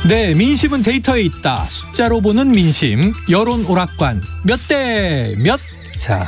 네, 민심은 데이터에 있다. 숫자로 보는 민심, 여론 오락관 몇 대 몇? 자,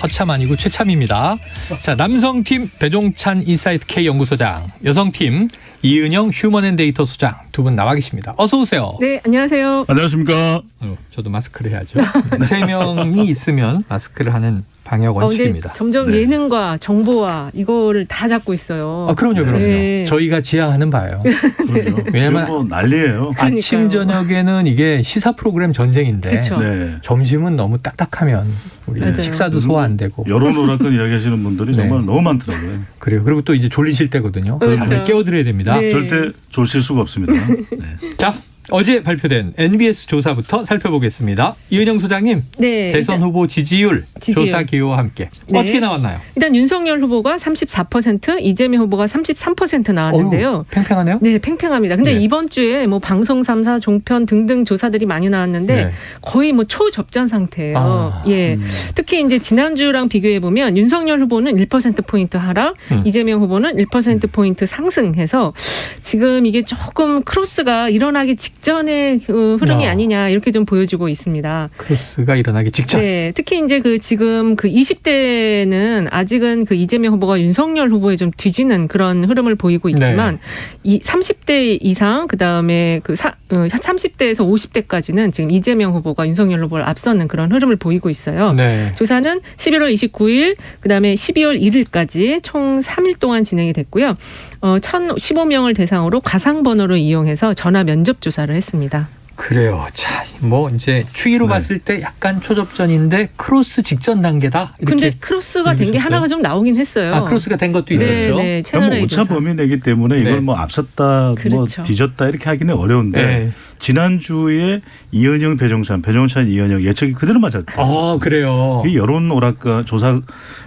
허참 아니고 최참입니다. 자, 남성팀 배종찬 인사이트 K 연구소장, 여성팀 이은영 휴먼앤데이터 소장 두 분 나와 계십니다. 어서 오세요. 네, 안녕하세요. 안녕하십니까. 저도 마스크를 해야죠. 세 명이 있으면 마스크를 하는 방역 원칙입니다. 점점 네. 예능과 정보와 이거를 다 잡고 있어요. 아, 그럼요. 네. 저희가 지향하는 바예요. 그럼요. 왜냐면 지금 뭐 난리예요. 아침 저녁에는 이게 시사 프로그램 전쟁인데 그렇죠. 네. 점심은 너무 딱딱하면 우리 맞아요. 식사도 소화 안 되고. 여론 오락관 이야기하시는 분들이 네. 정말 너무 많더라고요. 그래요. 그리고 또 이제 졸리실 때거든요. 그렇죠. 잠을 깨워드려야 됩니다. 네. 절대 조실 수가 없습니다. 네. 자, 어제 발표된 NBS 조사부터 살펴보겠습니다. 이은영 소장님, 네, 대선 후보 지지율 조사 기호와 함께 네. 어떻게 나왔나요? 일단 윤석열 후보가 34%, 이재명 후보가 33% 나왔는데요. 어휴, 팽팽하네요. 네, 팽팽합니다. 근데 네. 이번 주에 뭐 방송 3사, 종편 등등 조사들이 많이 나왔는데 네. 거의 뭐 초접전 상태예요. 아, 예. 특히 이제 지난주랑 비교해 보면 윤석열 후보는 1%포인트 하락, 이재명 후보는 1%포인트 상승해서 지금 이게 조금 크로스가 일어나기 직전의 흐름이 아니냐 이렇게 좀 보여주고 있습니다. 크로스가 일어나기 직전. 네, 특히 이제 지금 20대는 아직은 이재명 후보가 윤석열 후보에 좀 뒤지는 그런 흐름을 보이고 있지만 이 30대 이상 그다음에 30대에서 50대까지는 지금 이재명 후보가 윤석열 후보를 앞서는 그런 흐름을 보이고 있어요. 네. 조사는 11월 29일 그다음에 12월 1일까지 총 3일 동안 진행이 됐고요. 1,015명을 대상으로 가상번호를 이용해서 전화 면접 조사를 했습니다. 그래요. 자, 뭐 이제 추이로 네. 봤을 때 약간 초접전인데 크로스 직전 단계다. 이렇게. 근데 크로스가 된 게 얘기하셨어요? 하나가 좀 나오긴 했어요. 아, 크로스가 된 것도 네, 있었죠. 네. 너무 채널A 오차 조사. 범위 내기 때문에 이걸 네. 뭐 앞섰다, 그렇죠. 뭐 뒤졌다 이렇게 하기는 어려운데 네. 지난주에 이은영, 배종찬, 이은영 예측이 그대로 맞았죠. 아, 그래요. 이 여론 오락관 조사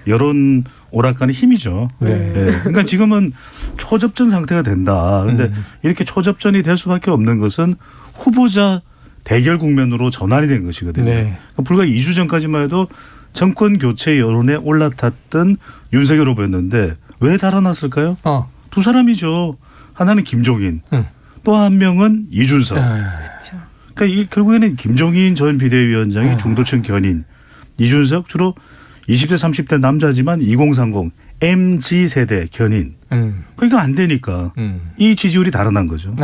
여론 오락관의 힘이죠. 네. 네. 그러니까 지금은 초접전 상태가 된다. 근데 이렇게 초접전이 될 수밖에 없는 것은 후보자 대결 국면으로 전환이 된 것이거든요. 네. 그러니까 불과 2주 전까지만 해도 정권 교체 여론에 올라탔던 윤석열 후보였는데 왜 달아났을까요? 두 사람이죠. 하나는 김종인, 또 한 명은 이준석. 그렇죠. 그러니까 결국에는 김종인 전 비대위원장이 중도층 견인, 이준석 주로 20대 30대 남자지만 2030 MZ세대 견인. 그러니까 안 되니까 이 지지율이 달아난 거죠.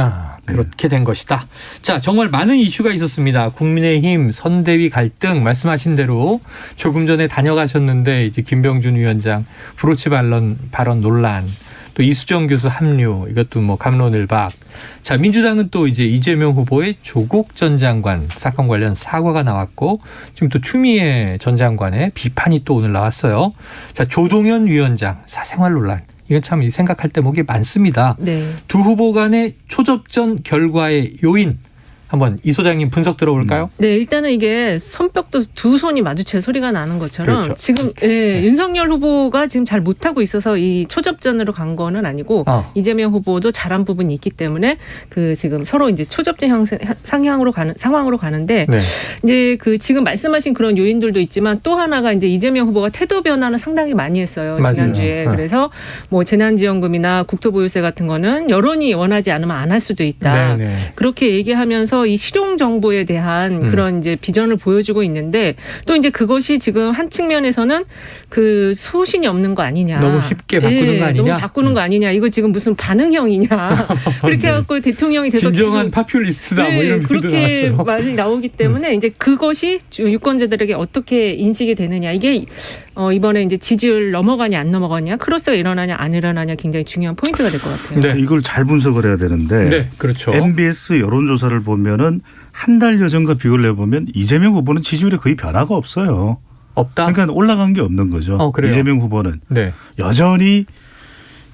그렇게 된 것이다. 자, 정말 많은 이슈가 있었습니다. 국민의힘 선대위 갈등 말씀하신 대로 조금 전에 다녀가셨는데 이제 김병준 위원장 브로치 발언 논란, 또 이수정 교수 합류, 이것도 뭐 갑론을박. 자, 민주당은 또 이제 이재명 후보의 조국 전 장관 사건 관련 사과가 나왔고 지금 또 추미애 전 장관의 비판이 또 오늘 나왔어요. 자, 조동현 위원장 사생활 논란. 이건 참 생각할 대목이 많습니다. 네. 두 후보 간의 초접전 결과의 요인 한번 이 소장님 분석 들어볼까요? 네, 일단은 이게 손뼉도 두 손이 마주쳐 소리가 나는 것처럼 그렇죠. 지금 윤석열 후보가 지금 잘 못하고 있어서 이 초접전으로 간 거는 아니고 이재명 후보도 잘한 부분이 있기 때문에 지금 서로 이제 초접전 상향으로 가는 상황으로 가는데 네. 이제 지금 말씀하신 그런 요인들도 있지만 또 하나가 이제 이재명 후보가 태도 변화는 상당히 많이 했어요. 맞아요. 지난주에. 그래서 뭐 재난지원금이나 국토보유세 같은 거는 여론이 원하지 않으면 안 할 수도 있다. 네, 네. 그렇게 얘기하면서 이 실용 정보에 대한 그런 이제 비전을 보여주고 있는데 또 이제 그것이 지금 한 측면에서는 소신이 없는 거 아니냐. 너무 쉽게 바꾸는 거 아니냐. 너무 바꾸는 거 아니냐. 이거 지금 무슨 반응형이냐. 그렇게 네. 해갖고 대통령이 돼서 진정한 파퓰리스트다. 뭐 이런 표현도 그렇게 나왔어요. 말이 나오기 때문에 이제 그것이 유권자들에게 어떻게 인식이 되느냐. 이게 이번에 이제 지지율 넘어가냐 안 넘어가냐. 크로스가 일어나냐 안 일어나냐 굉장히 중요한 포인트가 될 것 같아요. 네. 이걸 잘 분석을 해야 되는데 네, 그렇죠. MBS 여론조사를 보면은 한 달여 전과 비교를 해보면 이재명 후보는 지지율에 거의 변화가 없어요. 없다. 그러니까 올라간 게 없는 거죠. 그래요? 이재명 후보는 네. 여전히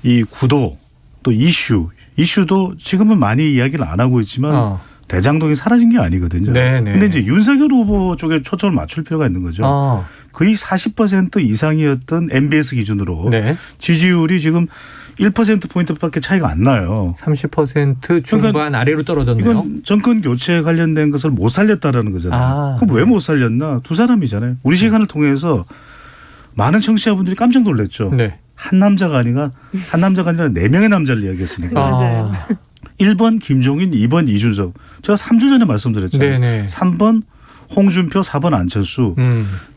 이 구도 또 이슈도 지금은 많이 이야기를 안 하고 있지만 대장동이 사라진 게 아니거든요. 그런데 이제 윤석열 후보 쪽에 초점을 맞출 필요가 있는 거죠. 거의 40% 이상이었던 MBS 기준으로 네. 지지율이 지금 1%포인트밖에 차이가 안 나요. 30% 중반 그러니까 아래로 떨어졌네요. 이건 정권 교체 관련된 것을 못 살렸다라는 거잖아요. 그럼 왜 못 살렸나? 두 사람이잖아요. 우리 시간을 통해서 많은 청취자분들이 깜짝 놀랐죠. 네. 한 남자가 아니라 4명의 남자를 이야기했으니까. 맞아요. 1번 김종인, 2번 이준석. 제가 3주 전에 말씀드렸잖아요. 네네. 3번 홍준표, 4번 안철수.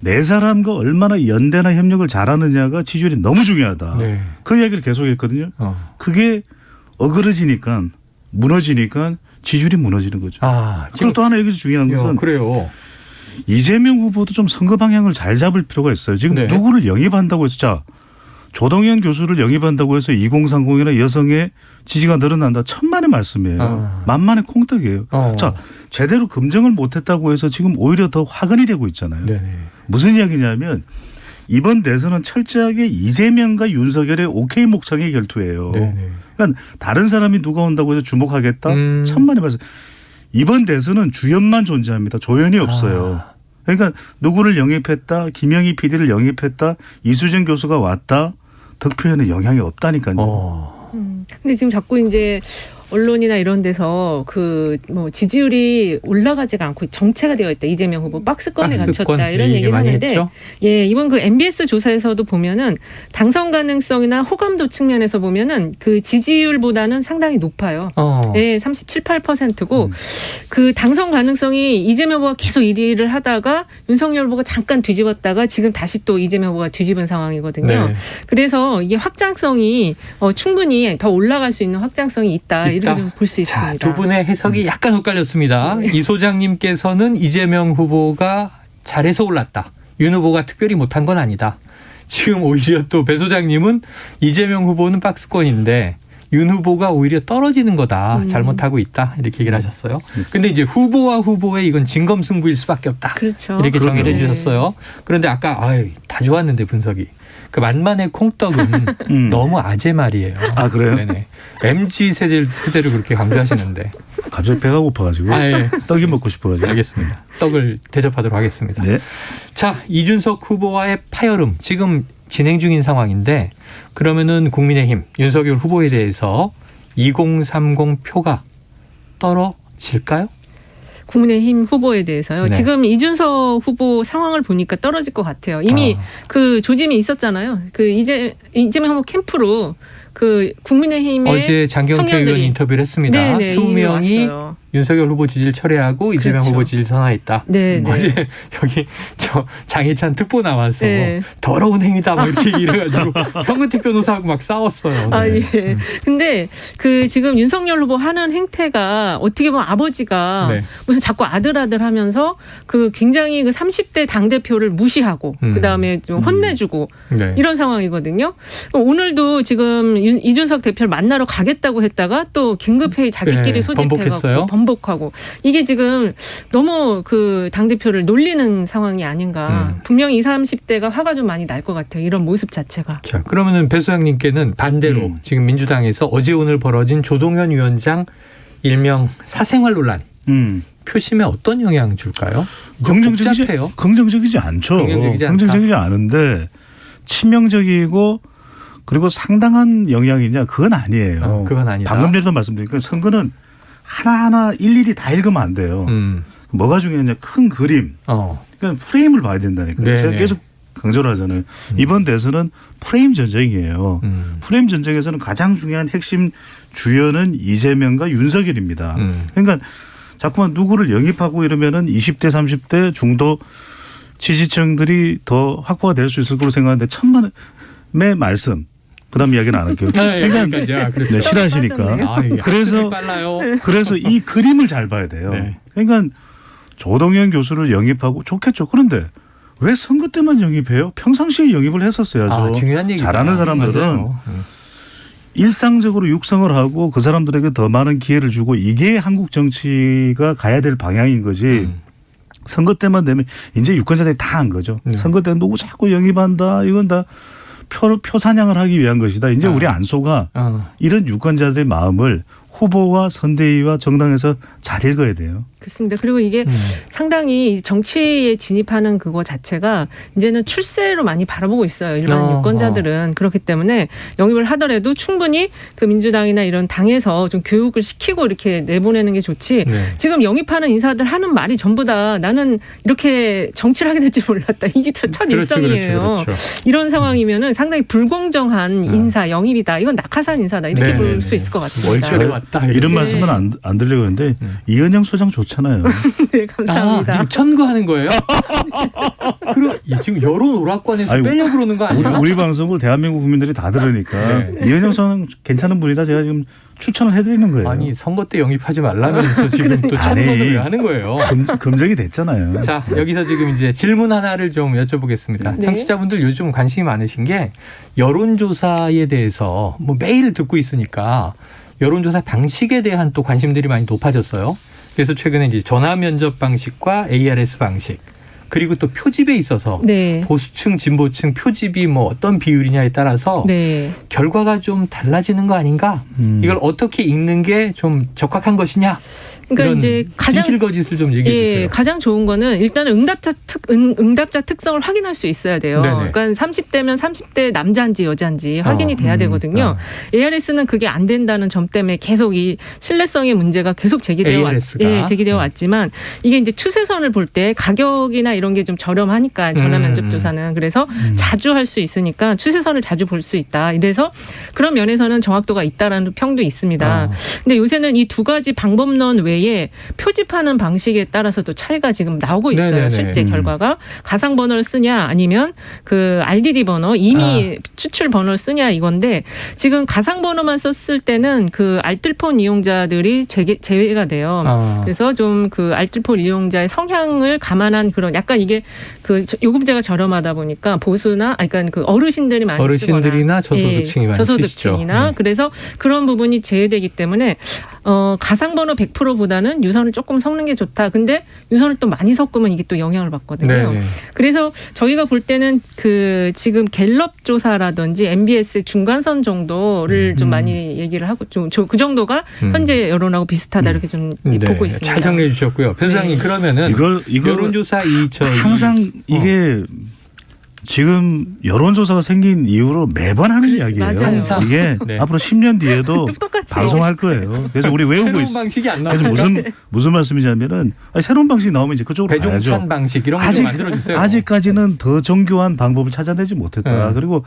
네 사람과 얼마나 연대나 협력을 잘하느냐가 지지율이 너무 중요하다. 네. 그 이야기를 계속했거든요. 그게 어그러지니까 무너지니까 지지율이 무너지는 거죠. 그리고 또 하나 여기서 중요한 것은 그래요. 이재명 후보도 좀 선거 방향을 잘 잡을 필요가 있어요. 지금 네. 누구를 영입한다고 해서 자 조동현 교수를 영입한다고 해서 2030이나 여성의 지지가 늘어난다. 천만의 말씀이에요. 만만의 콩떡이에요. 자 제대로 검증을 못했다고 해서 지금 오히려 더 화근이 되고 있잖아요. 네네. 무슨 이야기냐면 이번 대선은 철저하게 이재명과 윤석열의 오케이 목청의 결투예요. 네네. 그러니까 다른 사람이 누가 온다고 해서 주목하겠다. 천만의 말씀. 이번 대선은 주연만 존재합니다. 조연이 없어요. 그러니까 누구를 영입했다. 김영희 PD를 영입했다. 이수정 교수가 왔다. 득표에는 영향이 없다니까요. 근데 지금 자꾸 이제 언론이나 이런 데서 그 뭐 지지율이 올라가지가 않고 정체가 되어 있다. 이재명 후보 박스권에 갇혔다. 이런 얘기를 하는데 했죠? 예, 이번 그 MBS 조사에서도 보면은 당선 가능성이나 호감도 측면에서 보면은 그 지지율보다는 상당히 높아요. 예, 37, 8%고 그 당선 가능성이 이재명 후보가 계속 1위를 하다가 윤석열 후보가 잠깐 뒤집었다가 지금 다시 또 이재명 후보가 뒤집은 상황이거든요. 네. 그래서 이게 확장성이 충분히 더 올라갈 수 있는 확장성이 있다. 이렇게 좀 볼 수 있습니다. 자, 두 분의 해석이 약간 엇갈렸습니다. 이 소장님께서는 이재명 후보가 잘해서 올랐다. 윤 후보가 특별히 못한 건 아니다. 지금 오히려 또 배 소장님은 이재명 후보는 박스권인데 윤 후보가 오히려 떨어지는 거다. 잘못하고 있다. 이렇게 얘기를 하셨어요. 근데 이제 후보와 후보의 이건 진검승부일 수밖에 없다. 그렇죠. 이렇게 정의를 네. 해주셨어요. 그런데 아까 다 좋았는데 분석이. 그 만만의 콩떡은 너무 아재 말이에요. 아 그래요? 네네. MZ 세대를 그렇게 강조하시는데. 갑자기 배가 고파가지고 예. 떡이 먹고 싶어가지고. 알겠습니다. 떡을 대접하도록 하겠습니다. 네. 자, 이준석 후보와의 파열음 지금 진행 중인 상황인데 그러면은 국민의힘 윤석열 후보에 대해서 2030 표가 떨어질까요? 국민의힘 후보에 대해서요. 네. 지금 이준석 후보 상황을 보니까 떨어질 것 같아요. 이미 그 조짐이 있었잖아요. 그 이재명 후보 캠프로 그 국민의힘의 어제 장경태 의원 인터뷰를 했습니다. 네네, 20명이 왔어요. 윤석열 후보 지지를 철회하고 이재명 그렇죠. 후보 지지를 선언했다. 네, 네. 어제 여기 장희찬 특보 나와서 네. 더러운 행위다 막 이렇게 얘기를 해가지고 현근택 변호사하고 막 싸웠어요. 아, 네. 예. 근데 그 지금 윤석열 후보 하는 행태가 어떻게 보면 아버지가 네. 무슨 자꾸 아들 하면서 그 굉장히 그 30대 당대표를 무시하고 그다음에 좀 혼내주고 네. 이런 상황이거든요. 오늘도 지금 이준석 대표를 만나러 가겠다고 했다가 또 긴급회의 자기끼리 네, 소집해갖고 번복하고 이게 지금 너무 그 당대표를 놀리는 상황이 아닌가. 분명히 20, 30대가 화가 좀 많이 날 것 같아요. 이런 모습 자체가. 자, 그러면은 배 소장님께는 반대로 지금 민주당에서 어제 오늘 벌어진 조동현 위원장 일명 사생활 논란 표심에 어떤 영향 줄까요? 복잡해요. 긍정적이지 않죠. 긍정적이지 않은데 치명적이고 그리고 상당한 영향이냐 그건 아니에요. 그건 아니다. 방금 전에도 말씀드리니까 선거는 하나하나 일일이 다 읽으면 안 돼요. 뭐가 중요하냐 큰 그림. 그러니까 프레임을 봐야 된다니까요. 네네. 제가 계속 강조를 하잖아요. 이번 대선은 프레임 전쟁이에요. 프레임 전쟁에서는 가장 중요한 핵심 주연은 이재명과 윤석열입니다. 그러니까 자꾸만 누구를 영입하고 이러면은 20대 30대 중도 지지층들이 더 확보가 될 수 있을 거로 생각하는데 천만의 말씀. 그다음 이야기는 안 할게요. 그러니까 네, 싫어하시니까. 그래서 이 그림을 잘 봐야 돼요. 네. 그러니까 조동현 교수를 영입하고 좋겠죠. 그런데 왜 선거 때만 영입해요? 평상시에 영입을 했었어야죠. 중요한 얘기다. 잘하는 사람들은 일상적으로 육성을 하고 그 사람들에게 더 많은 기회를 주고 이게 한국 정치가 가야 될 방향인 거지. 선거 때만 되면 이제 유권자들이 다 한 거죠. 선거 때 누구 자꾸 영입한다. 이건 다 표 사냥을 하기 위한 것이다. 이제 우리 안 속아 이런 유권자들의 마음을 후보와 선대위와 정당에서 잘 읽어야 돼요. 그렇습니다. 그리고 이게 상당히 정치에 진입하는 그거 자체가 이제는 출세로 많이 바라보고 있어요. 일반 유권자들은. 그렇기 때문에 영입을 하더라도 충분히 그 민주당이나 이런 당에서 좀 교육을 시키고 이렇게 내보내는 게 좋지. 지금 영입하는 인사들 하는 말이 전부 다 나는 이렇게 정치를 하게 될 줄 몰랐다. 이게 첫 일성이에요. 그렇죠. 이런 상황이면은 상당히 불공정한 인사 영입이다. 이건 낙하산 인사다. 이렇게 볼 수 있을 것 같습니다. 월결에 왔다. 없다. 이런 말씀은 안 들리고 있는데 이은영 소장 좋잖아요. 네, 감사합니다. 지금 천거하는 거예요? 그럼 지금 여론 오락관에서 빼려고 그러는 거 아니에요? 우리 방송을 대한민국 국민들이 다 들으니까 이은영 소장 괜찮은 분이라 제가 지금 추천을 해드리는 거예요. 아니 선거 때 영입하지 말라면서 지금 또 천거는 왜 하는 거예요? 금정이 됐잖아요. 자, 여기서 지금 이제 질문 하나를 좀 여쭤보겠습니다. 네. 청취자분들 요즘 관심이 많으신 게 여론조사에 대해서 뭐 매일 듣고 있으니까 여론조사 방식에 대한 또 관심들이 많이 높아졌어요. 그래서 최근에 이제 전화 면접 방식과 ARS 방식 그리고 또 표집에 있어서 네. 보수층, 진보층 표집이 뭐 어떤 비율이냐에 따라서 네. 결과가 좀 달라지는 거 아닌가? 이걸 어떻게 읽는 게 좀 적확한 것이냐? 그러니까 이제 가장 진실거짓을 좀 얘기해 주세요. 예, 가장 좋은 거는 일단은 응답자 특성을 확인할 수 있어야 돼요. 네네. 그러니까 30대면 30대 남자인지 여자인지 확인이 돼야 되거든요. ARS는 그게 안 된다는 점 때문에 계속 이 신뢰성의 문제가 계속 제기되어 왔지만 이게 이제 추세선을 볼 때 가격이나 이런 게 좀 저렴하니까 전화 면접 조사는 그래서 자주 할 수 있으니까 추세선을 자주 볼 수 있다. 이래서 그런 면에서는 정확도가 있다라는 평도 있습니다. 근데 요새는 이 두 가지 방법론 외에 표집하는 방식에 따라서도 차이가 지금 나오고 있어요. 네네네. 실제 결과가 가상 번호를 쓰냐 아니면 그 RDD 번호 이미 추출 번호를 쓰냐 이건데 지금 가상 번호만 썼을 때는 그 알뜰폰 이용자들이 제외가 돼요. 그래서 좀 그 알뜰폰 이용자의 성향을 감안한 그런 약간 이게 그 요금제가 저렴하다 보니까 보수나 그러니까 그 어르신들이 많이 어르신들이나 쓰거나 저소득층이 많이 저소득층이나 쓰시죠. 그래서 그런 부분이 제외되기 때문에 가상번호 100%보다는 유선을 조금 섞는 게 좋다. 근데 유선을 또 많이 섞으면 이게 또 영향을 받거든요. 네네. 그래서 저희가 볼 때는 그 지금 갤럽 조사라든지 MBS 중간선 정도를 좀 많이 얘기를 하고 좀 그 정도가 현재 여론하고 비슷하다 이렇게 좀 보고 있습니다. 잘 정리해 주셨고요. 변호사님 그러면은 이거 여론조사 항상 이게 지금 여론조사가 생긴 이후로 매번 하는 이야기예요. 맞아요. 이게 네. 앞으로 10년 뒤에도 똑같이. 방송할 거예요. 그래서 우리 외우고 새로운 있어요. 방식이 안 그래서 나와요. 무슨 말씀이냐면은 새로운 방식이 나오면 이제 그쪽으로 배종찬 가야죠. 방식 이런 거 좀 만들어주세요. 아직까지는 더 정교한 방법을 찾아내지 못했다. 그리고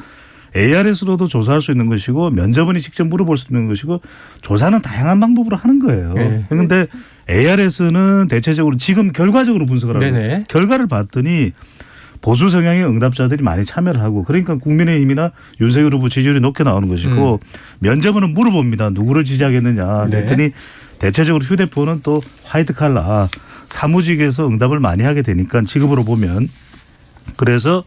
ARS로도 조사할 수 있는 것이고 면접원이 직접 물어볼 수 있는 것이고 조사는 다양한 방법으로 하는 거예요. 그런데 ARS는 대체적으로 지금 결과적으로 분석을 하고 네네. 결과를 봤더니 보수 성향의 응답자들이 많이 참여를 하고 그러니까 국민의힘이나 윤석열 후보 지지율이 높게 나오는 것이고 면접원은 물어봅니다. 누구를 지지하겠느냐. 그랬더니 대체적으로 휴대폰은 또 화이트 칼라 사무직에서 응답을 많이 하게 되니까 지급으로 보면 그래서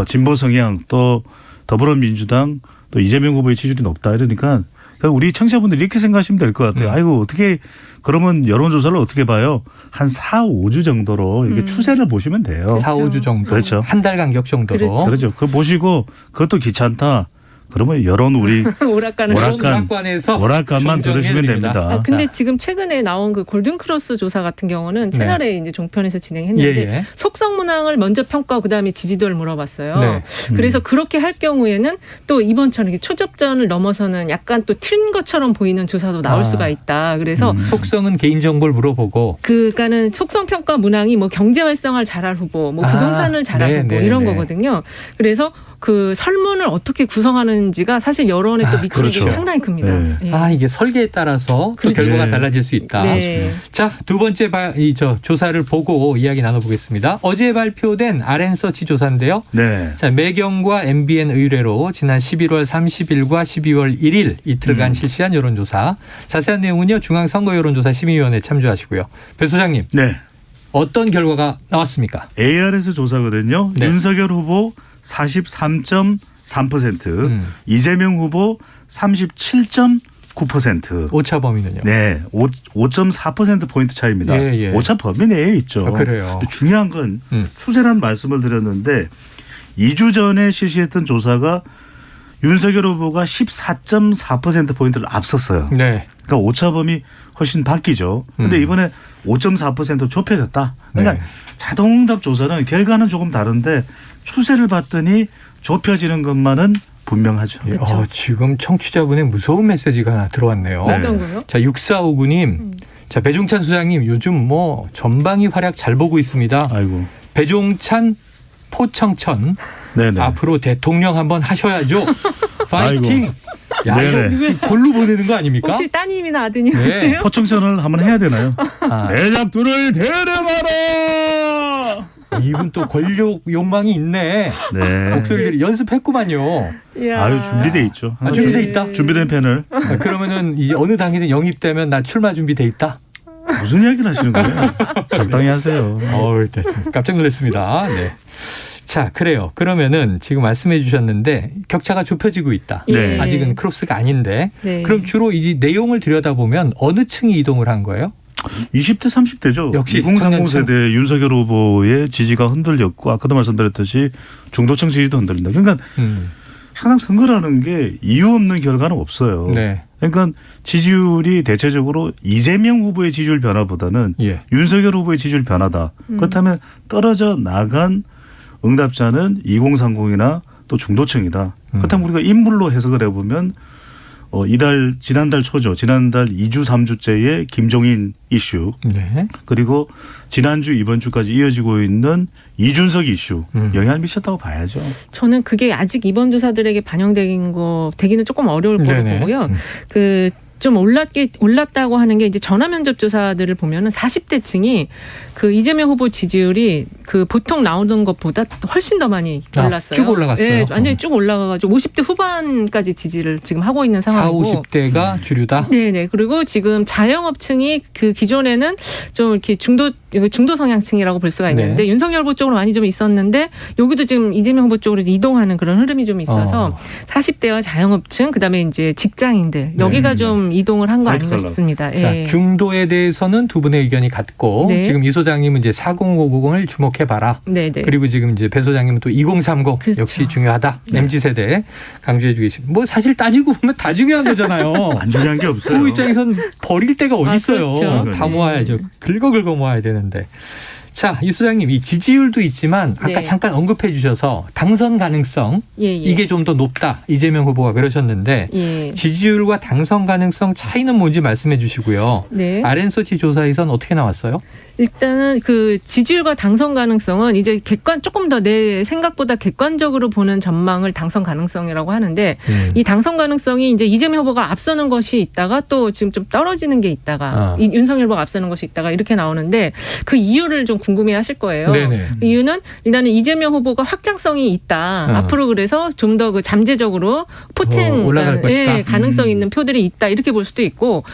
진보 성향 또 더불어민주당 또 이재명 후보의 지지율이 높다 이러니까 우리 청취자분들 이렇게 생각하시면 될 것 같아요. 아이고 어떻게 그러면 여론조사를 어떻게 봐요? 한 4, 5주 정도로 이게 추세를 보시면 돼요. 4, 5주 정도. 그렇죠. 한 달 간격 정도로. 그렇죠. 그거 보시고 그것도 귀찮다. 그러면 여론 우리 오락관만 들으시면 됩니다. 근데 지금 최근에 나온 그 골든크로스 조사 같은 경우는 채널A 이제 종편에서 진행했는데 속성 문항을 먼저 평가하고 그다음에 지지도를 물어봤어요. 그래서 그렇게 할 경우에는 또 이번처럼 이렇게 초접전을 넘어서는 약간 또 튄 것처럼 보이는 조사도 나올 수가 있다. 그래서 속성은 개인 정보를 물어보고 그러니까는 속성 평가 문항이 뭐 경제 활성화를 잘할 후보, 뭐 부동산을 잘할 후보 이런 거거든요. 그래서 그 설문을 어떻게 구성하는지가 사실 여론에 또 미치는 게 상당히 큽니다. 이게 설계에 따라서 또 결과가 달라질 수 있다. 자, 두 번째 조사를 보고 이야기 나눠보겠습니다. 어제 발표된 RN서치 조사인데요. 자, 매경과 MBN 의뢰로 지난 11월 30일과 12월 1일 이틀간 실시한 여론조사. 자세한 내용은요. 중앙선거여론조사 심의위원회 참조하시고요. 배 소장님. 어떤 결과가 나왔습니까? ARS 조사거든요. 윤석열 후보 43.3%, 이재명 후보 37.9%. 오차 범위는요? 5.4% 차이입니다. 오차 범위 내에 있죠. 그래요. 중요한 건 추세란 말씀을 드렸는데 2주 전에 실시했던 조사가 윤석열 후보가 14.4%포인트를 앞섰어요. 그러니까 오차 범위 훨씬 바뀌죠. 그런데 이번에 5.4% 좁혀졌다. 그러니까 자동응답 조사는 결과는 조금 다른데 추세를 봤더니 좁혀지는 것만은 분명하죠. 지금 청취자분의 무서운 메시지가 하나 들어왔네요. 어떤 거요? 자, 6459님. 자, 배종찬 소장님 요즘 뭐 전방위 활약 잘 보고 있습니다. 아이고. 배종찬 포청천. 앞으로 대통령 한번 하셔야죠. 파이팅. 야, 네네. 이거 골로 보내는 거 아닙니까? 혹시 따님이나 아드님이세요? 네. 포청천을 한번 해야 되나요? 아, 내 작두를 데려가라. 이분 또 권력 욕망이 있네. 네. 목소리를 연습했구만요. 이야. 아유 준비돼 있죠. 아, 준비돼 있다? 준비된 패널. 아, 그러면은 이제 어느 당이든 영입되면 나 출마 준비돼 있다. 무슨 이야기를 하시는 거예요? 적당히 하세요. 네, 깜짝 놀랐습니다. 네. 자, 그래요. 그러면은 지금 말씀해 주셨는데 격차가 좁혀지고 있다. 네. 아직은 크로스가 아닌데. 네. 그럼 주로 이 내용을 들여다보면 어느 층이 이동을 한 거예요? 20대 30대죠. 역시 2030 청년층. 세대 윤석열 후보의 지지가 흔들렸고 아까도 말씀드렸듯이 중도층 지지도 흔들린다. 그러니까 항상 선거라는 게 이유 없는 결과는 없어요. 네. 그러니까 지지율이 대체적으로 이재명 후보의 지지율 변화보다는 예. 윤석열 후보의 지지율 변화다. 그렇다면 떨어져 나간 응답자는 2030이나 또 중도층이다. 그렇다면 우리가 인물로 해석을 해보면 지난달 초죠. 지난달 2주 3주째의 김종인 이슈 네. 그리고 지난주 이번 주까지 이어지고 있는 이준석 이슈 영향을 미쳤다고 봐야죠. 저는 그게 아직 이번 조사들에게 되기는 조금 어려울 거로 네네. 보고요. 좀 올랐다고 하는 게 이제 전화 면접 조사들을 보면은 40대층이 그 이재명 후보 지지율이 그 보통 나오는 것보다 훨씬 더 많이 올랐어요. 쭉 올라갔어요. 네, 완전히 쭉 올라가가지고 50대 후반까지 지지를 지금 하고 있는 4, 상황이고. 50대가 주류다. 네네. 그리고 지금 자영업층이 그 기존에는 좀 이렇게 중도 성향층이라고 볼 수가 있는데 네. 윤석열 후보 쪽으로 많이 좀 있었는데 여기도 지금 이재명 후보 쪽으로 이동하는 그런 흐름이 좀 있어서 40대와 자영업층 그다음에 이제 직장인들 여기가 네. 좀 이동을 한 거 아닌가 화이트 싶습니다. 자, 예. 중도에 대해서는 두 분의 의견이 같고 네. 지금 이 소장님은 이제 4050을 주목해봐라. 네네. 그리고 지금 이제 배 소장님은 또 2030 그렇죠. 역시 중요하다. 네. MZ 세대 강조해주고 계십니다. 뭐 사실 따지고 보면 다 중요한 거잖아요. 안 중요한 게 없어요. 후보 입장에선 버릴 데가 어디 있어요. 그렇죠. 다 모아야죠. 긁어 모아야 되는데. 자, 이 소장님 이 지지율도 있지만 아까 네. 잠깐 언급해 주셔서 당선 가능성 예. 이게 좀 더 높다. 이재명 후보가 그러셨는데 예. 지지율과 당선 가능성 차이는 뭔지 말씀해 주시고요. 네. RN서치 조사에선 어떻게 나왔어요? 일단은 그 지지율과 당선 가능성은 이제 조금 더 내 생각보다 객관적으로 보는 전망을 당선 가능성이라고 하는데 이 당선 가능성이 이제 이재명 후보가 앞서는 것이 있다가 또 지금 좀 떨어지는 게 있다가 이 윤석열 후보가 앞서는 것이 있다가 이렇게 나오는데 그 이유를 좀 궁금해하실 거예요. 네네. 그 이유는 일단은 이재명 후보가 확장성이 있다. 앞으로 그래서 좀 더 그 잠재적으로 올라갈 것이다. 가능성 있는 표들이 있다 이렇게 볼 수도 있고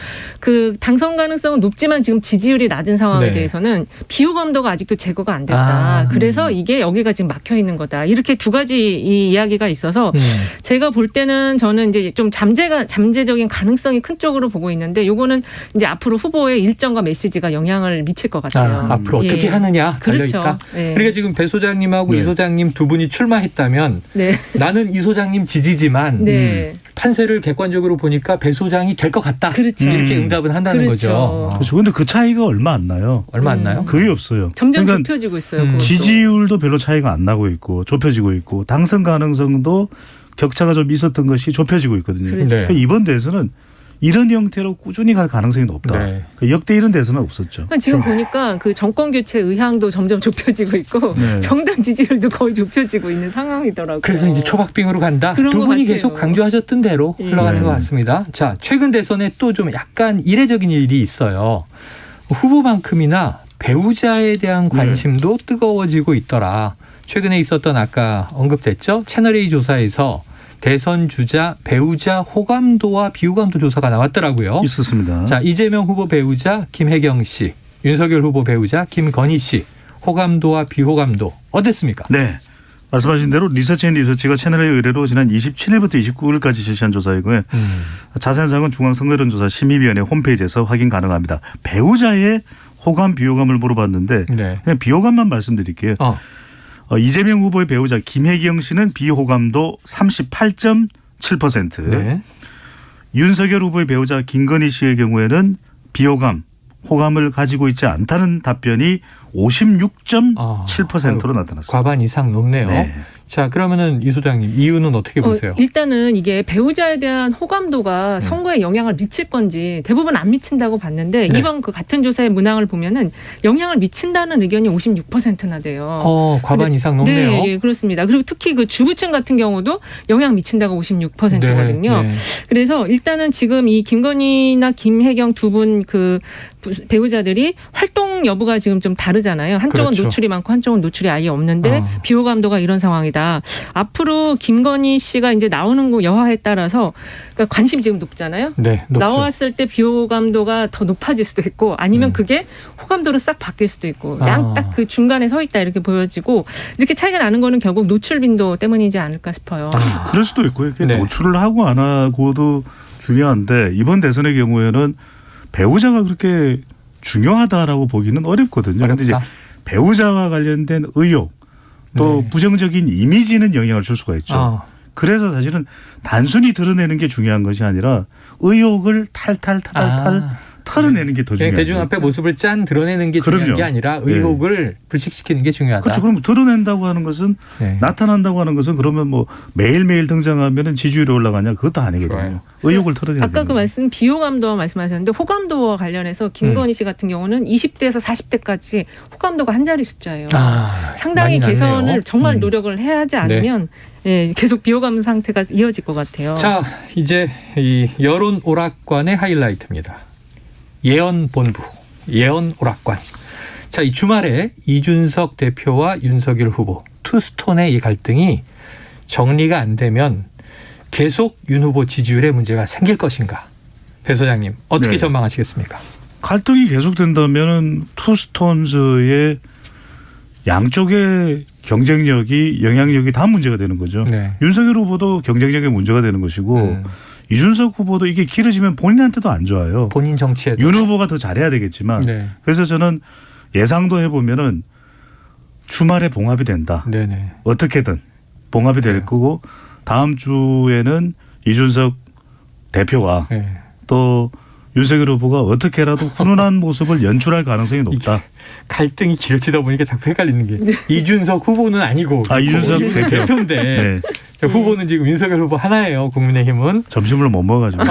그 당선 가능성은 높지만 지금 지지율이 낮은 상황에 네. 대해서는 비호감도가 아직도 제거가 안 됐다. 그래서 이게 여기가 지금 막혀 있는 거다. 이렇게 두 가지 이 이야기가 있어서 제가 볼 때는 저는 이제 좀 잠재적인 가능성이 큰 쪽으로 보고 있는데 요거는 이제 앞으로 후보의 일정과 메시지가 영향을 미칠 것 같아요. 앞으로 어떻게 하느냐 그렇죠. 달려있다. 네. 그러니까 지금 배 소장님하고 네. 이 소장님 두 분이 출마했다면 네. 나는 이 소장님 지지지만 네. 판세를 객관적으로 보니까 배 소장이 될 것 같다. 그렇죠. 이렇게 응답을 한다는 그렇죠. 거죠. 그렇죠. 근데 그 차이가 얼마 안 나요. 얼마 안 나요? 거의 없어요. 점점 그러니까 좁혀지고 있어요. 그것도. 지지율도 별로 차이가 안 나고 있고 좁혀지고 있고 당선 가능성도 격차가 좀 있었던 것이 좁혀지고 있거든요. 그렇죠. 네. 그러니까 이번 대선은 이런 형태로 꾸준히 갈 가능성이 높다. 네. 역대 이런 대선은 없었죠. 그러니까 지금 보니까 그 정권 교체 의향도 점점 좁혀지고 있고 네. 정당 지지율도 거의 좁혀지고 있는 상황이더라고요. 그래서 이제 초박빙으로 간다. 그런 두 것 분이 같아요. 계속 강조하셨던 대로 예. 흘러가는 네. 것 같습니다. 자, 최근 대선에 또 좀 약간 이례적인 일이 있어요. 후보만큼이나 배우자에 대한 관심도 뜨거워지고 있더라. 최근에 있었던 아까 언급됐죠? 채널A 조사에서 대선 주자 배우자 호감도와 비호감도 조사가 나왔더라고요. 있었습니다. 자, 이재명 후보 배우자 김혜경 씨, 윤석열 후보 배우자 김건희 씨 호감도와 비호감도 어땠습니까? 네. 말씀하신 대로 리서치앤리서치가 채널의 의뢰로 지난 27일부터 29일까지 실시한 조사이고요. 자세한 사항은 중앙선거여론조사 심의위원회 홈페이지에서 확인 가능합니다. 배우자의 호감 비호감을 물어봤는데 네. 그냥 비호감만 말씀드릴게요. 이재명 후보의 배우자 김혜경 씨는 비호감도 38.7%. 네. 윤석열 후보의 배우자 김건희 씨의 경우에는 비호감, 호감을 가지고 있지 않다는 답변이 56.7%로 나타났습니다. 과반 이상 높네요. 네. 자, 그러면은 이 소장님 이유는 어떻게 보세요? 일단은 이게 배우자에 대한 호감도가 선거에 영향을 미칠 건지 대부분 안 미친다고 봤는데 네. 이번 그 같은 조사의 문항을 보면은 영향을 미친다는 의견이 56%나 돼요. 과반 근데, 이상 높네요. 네, 예, 그렇습니다. 그리고 특히 그 주부층 같은 경우도 영향 미친다가 56%거든요. 네, 네. 그래서 일단은 지금 이 김건희나 김혜경 두 분 그 배우자들이 활동 여부가 지금 좀 다르잖아요. 한쪽은 그렇죠. 노출이 많고 한쪽은 노출이 아예 없는데 비호감도가 이런 상황이다. 앞으로 김건희 씨가 이제 나오는 거 여하에 따라서 그러니까 관심이 지금 높잖아요. 네, 높죠. 나왔을 때 비호감도가 더 높아질 수도 있고 아니면 그게 호감도로 싹 바뀔 수도 있고 양 딱 그 중간에 서 있다 이렇게 보여지고 이렇게 차이가 나는 거는 결국 노출 빈도 때문이지 않을까 싶어요. 그럴 수도 있고요. 이게 네. 노출을 하고 안 하고도 중요한데 이번 대선의 경우에는 배우자가 그렇게 중요하다라고 보기는 어렵거든요. 그런데 이제 배우자와 관련된 의혹 또 네. 부정적인 이미지는 영향을 줄 수가 있죠. 그래서 사실은 단순히 드러내는 게 중요한 것이 아니라 의혹을 탈탈 털어내는 게 더 중요해요. 대중 앞에 모습을 짠 드러내는 게 중요한 그럼요. 게 아니라 의혹을 불식시키는 게 중요하다. 그렇죠. 그럼 드러낸다고 하는 것은 네. 나타난다고 하는 것은 그러면 뭐 매일매일 등장하면 지지율이 올라가냐 그것도 아니거든요. 좋아요. 의혹을 털어내야 아까 그 되는 말씀 비호감도 말씀하셨는데 호감도와 관련해서 김건희 씨 같은 경우는 20대에서 40대까지 호감도가 한 자리 숫자예요. 상당히 많이 개선을 낮네요. 정말 노력을 해야 하지 않으면 예, 계속 비호감 상태가 이어질 것 같아요. 자, 이제 이 여론 오락관의 하이라이트입니다. 예언 본부, 예언 오락관. 자, 이 주말에 이준석 대표와 윤석열 후보 투스톤의 이 갈등이 정리가 안 되면 계속 윤 후보 지지율에 문제가 생길 것인가? 배 소장님 어떻게 네. 전망하시겠습니까? 갈등이 계속된다면 투스톤즈의 양쪽의 경쟁력이 영향력이 다 문제가 되는 거죠. 네. 윤석열 후보도 경쟁력에 문제가 되는 것이고 이준석 후보도 이게 길어지면 본인한테도 안 좋아요. 본인 정치에 윤 후보가 더 잘해야 되겠지만 네. 그래서 저는 예상도 해보면은 주말에 봉합이 된다. 네네. 어떻게든 봉합이 될 거고 다음 주에는 이준석 대표와 네. 또 윤석열 후보가 어떻게라도 훈훈한 모습을 연출할 가능성이 높다. 갈등이 길어지다 보니까 자꾸 헷갈리는 게 이준석 후보는 아니고 이준석 대표인데 네. 자, 후보는 지금 윤석열 후보 하나예요. 국민의힘은. 점심을 못 먹어가지고.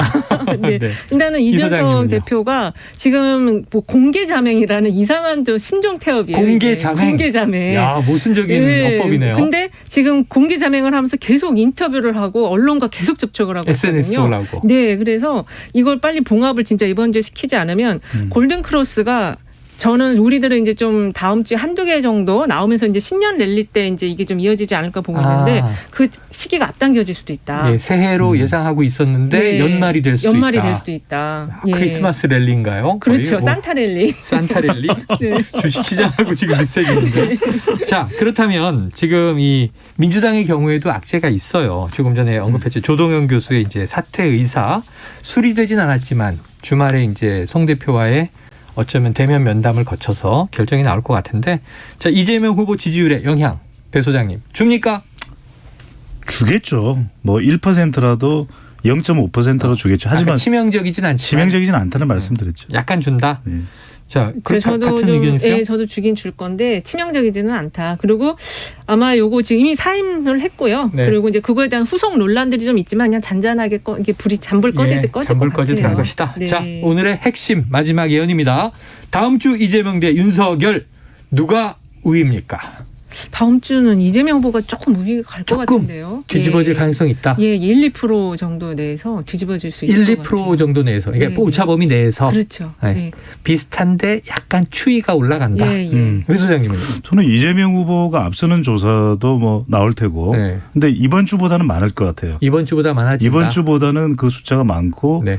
네. 네. 일단은 이준석 소장님은요? 대표가 지금 뭐 공개 자맹이라는 이상한 또 신종 태업이에요. 공개 이게. 자맹. 공개 자맹. 야, 모순적인 네. 어법이네요. 근데 지금 공개 자맹을 하면서 계속 인터뷰를 하고 언론과 계속 접촉을 하고 SNS 있거든요. 올라오고. 네, 그래서 이걸 빨리 봉합을 진짜 이번 주에 시키지 않으면 골든 크로스가 저는 우리들은 이제 좀 다음 주에 한두 개 정도 나오면서 이제 신년 랠리 때 이제 이게 좀 이어지지 않을까 보고 있는데 그 시기가 앞당겨질 수도 있다. 예, 새해로 예상하고 있었는데 네. 연말이 될 수도 연말이 있다. 될 수도 있다. 크리스마스 랠리인가요? 그렇죠. 거의? 산타 랠리. 산타 랠리? 네. 주식시장하고 지금 밀색이는데. 자, 그렇다면 지금 이 민주당의 경우에도 악재가 있어요. 조금 전에 언급했죠. 조동현 교수의 이제 사퇴 의사 수리되진 않았지만 주말에 이제 송 대표와의 어쩌면 대면 면담을 거쳐서 결정이 나올 것 같은데, 자, 이재명 후보 지지율에 영향 배 소장님 줍니까? 주겠죠. 뭐 1%라도 0.5%로 주겠죠. 하지만 치명적이진 않지만 치명적이진 않다는 말씀드렸죠. 약간 준다. 네. 자, 저도 같은 의견이세요? 예, 저도 주긴 줄 건데 치명적이지는 않다. 그리고 아마 요거 지금 이미 사임을 했고요. 네. 그리고 이제 그거에 대한 후속 논란들이 좀 있지만 그냥 잔잔하게 이게 불이 잔불 꺼지듯 꺼질 잔불 것 꺼지듯 같아요. 한 것이다. 네. 자, 오늘의 핵심 마지막 예언입니다. 다음 주 이재명 대 윤석열 누가 우위입니까? 다음 주는 이재명 후보가 조금 우위가 갈 것 조금 같은데요. 뒤집어질 예. 가능성이 있다. 예, 1-2% 정도 내에서 뒤집어질 수 있을 1, 것 2% 같아요. 정도 내에서. 그러니까 네, 오차 범위 내에서. 그렇죠. 네. 네. 비슷한데 약간 추이가 올라간다. 예, 예. 배 소장님은? 저는 이재명 후보가 앞서는 조사도 뭐 나올 테고. 네. 근데 이번 주보다는 많을 것 같아요. 이번 주보다 많아진다. 이번 주보다는 그 숫자가 많고 네.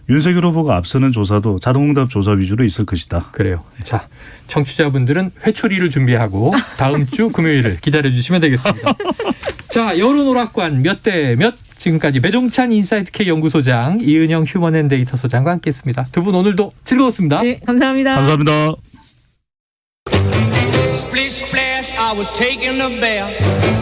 윤석열 후보가 앞서는 조사도 자동응답 조사 위주로 있을 것이다. 그래요. 자, 청취자분들은 회초리를 준비하고 다음 주 금요일을 기다려주시면 되겠습니다. 자, 여론오락관 몇 대 몇? 지금까지 배종찬 인사이트K 연구소장, 이은영 휴먼앤데이터 소장과 함께했습니다. 두 분 오늘도 즐거웠습니다. 네, 감사합니다. 감사합니다. Splish splash, I was taking a bath.